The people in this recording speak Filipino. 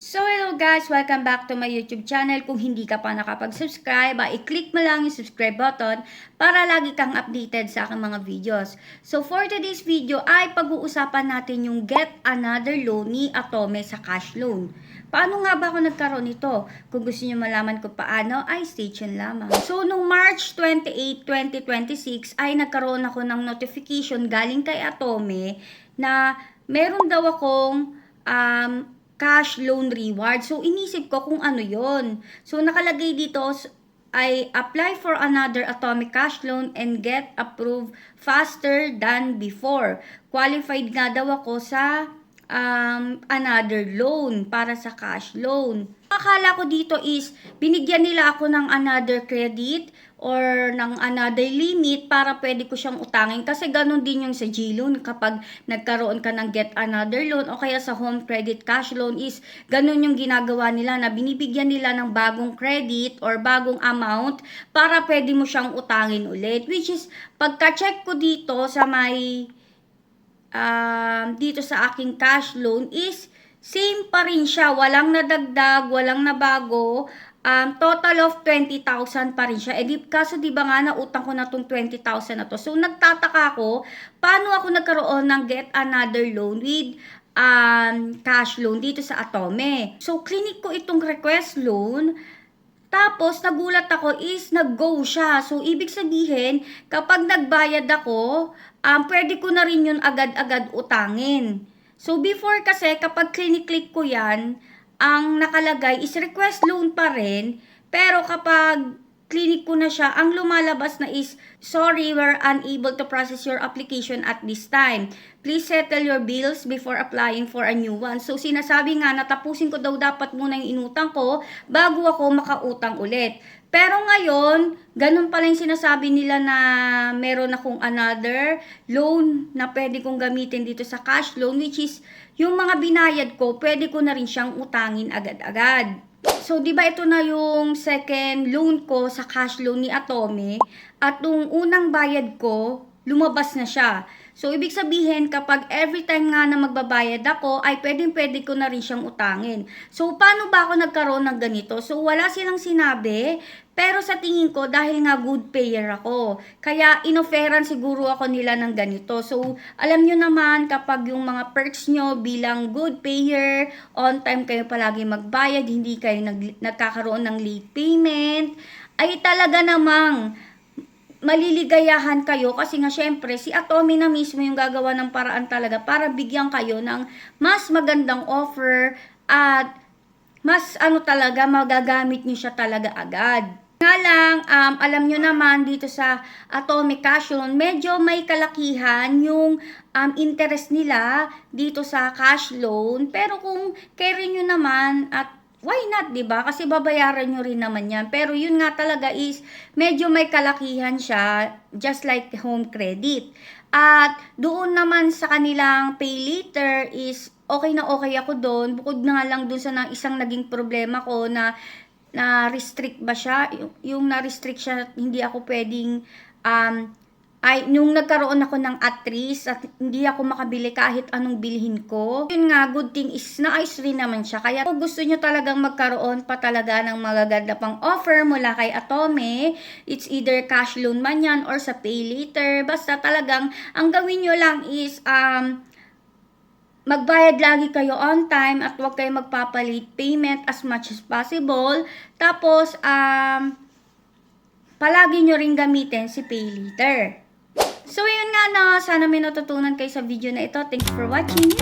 So hello guys, welcome back to my YouTube channel. Kung hindi ka pa nakapag-subscribe, i-click mo lang yung subscribe button para lagi kang updated sa aking mga videos. So for today's video ay pag-uusapan natin yung get another loan ni Atome sa cash loan. Paano nga ba ako nagkaroon nito? Kung gusto niyo malaman ko paano, ay stay tuned lamang. So nung March 28, 2026 ay nagkaroon ako ng notification galing kay Atome na meron daw akong cash loan reward. So, inisip ko kung ano yon. So, nakalagay dito ay apply for another Atomic cash loan and get approved faster than before. Qualified nga daw ako sa another loan para sa cash loan. Akala ko dito is binigyan nila ako ng another credit or ng another limit para pwede ko siyang utangin. Kasi ganun din yung sa G-loan kapag nagkaroon ka ng get another loan o kaya sa home credit cash loan is ganun yung ginagawa nila na binibigyan nila ng bagong credit or bagong amount para pwede mo siyang utangin ulit. Which is pagka-check ko dito sa may dito sa aking cash loan is same pa rin siya. Walang nadagdag, walang nabago. Total of 20,000 pa rin siya. Kaso di ba nga nautang ko na tong 20,000 na to. So nagtataka ako, paano ako nagkaroon ng get another loan with cash loan dito sa Atome. So clinic ko itong request loan. Tapos, nagulat ako is nag-go siya. So, ibig sabihin, kapag nagbayad ako, pwede ko na rin yun agad-agad utangin. So, before kasi, kapag clinic-click ko yan, ang nakalagay is request loan pa rin. Pero kapag clinic ko na siya, ang lumalabas na is, sorry, we're unable to process your application at this time. Please settle your bills before applying for a new one. So, sinasabi nga, natapusin ko daw dapat muna yung inutang ko bago ako makautang ulit. Pero ngayon, ganun pala yung sinasabi nila na meron akong another loan na pwede kong gamitin dito sa cash loan, which is yung mga binayad ko, pwede ko na rin siyang utangin agad-agad. So, di ba ito na yung second loan ko sa cash loan ni Atome at nung unang bayad ko, lumabas na siya. So, ibig sabihin, kapag every time nga na magbabayad ako, ay pwede ko na rin siyang utangin. So, paano ba ako nagkaroon ng ganito? So, wala silang sinabi, pero sa tingin ko, dahil nga good payer ako, kaya inoferan siguro ako nila ng ganito. So, alam nyo naman, kapag yung mga perks nyo bilang good payer, on time kayo palagi magbayad, hindi kayo nagkakaroon ng late payment, ay talaga namang maliligayahan kayo kasi nga syempre si Atome na mismo yung gagawa ng paraan talaga para bigyan kayo ng mas magandang offer at mas talaga magagamit niyo siya talaga agad. Nga lang, alam nyo naman dito sa Atome cash loan, medyo may kalakihan yung interest nila dito sa cash loan. Pero kung carry nyo naman at why not, diba? Kasi babayaran nyo rin naman yan. Pero yun nga talaga is, medyo may kalakihan siya, just like home credit. At doon naman sa kanilang pay later is, okay na okay ako doon. Bukod na lang doon sa isang naging problema ko na na-restrict ba siya? Yung na-restrict siya, hindi ako pwedeng nung nagkaroon ako ng at-risk at hindi ako makabili kahit anong bilhin ko. Yun nga, good thing is naayos rin naman siya. Kaya kung gusto nyo talagang magkaroon pa talaga ng magaganda pang offer mula kay Atome, it's either cash loan man yan or sa pay later. Basta talagang, ang gawin nyo lang is, magbayad lagi kayo on time at huwag kayo magpapalit payment as much as possible. Tapos, palagi nyo rin gamitin si pay later. So, yun nga na. Sana may natutunan kayo sa video na ito. Thanks for watching.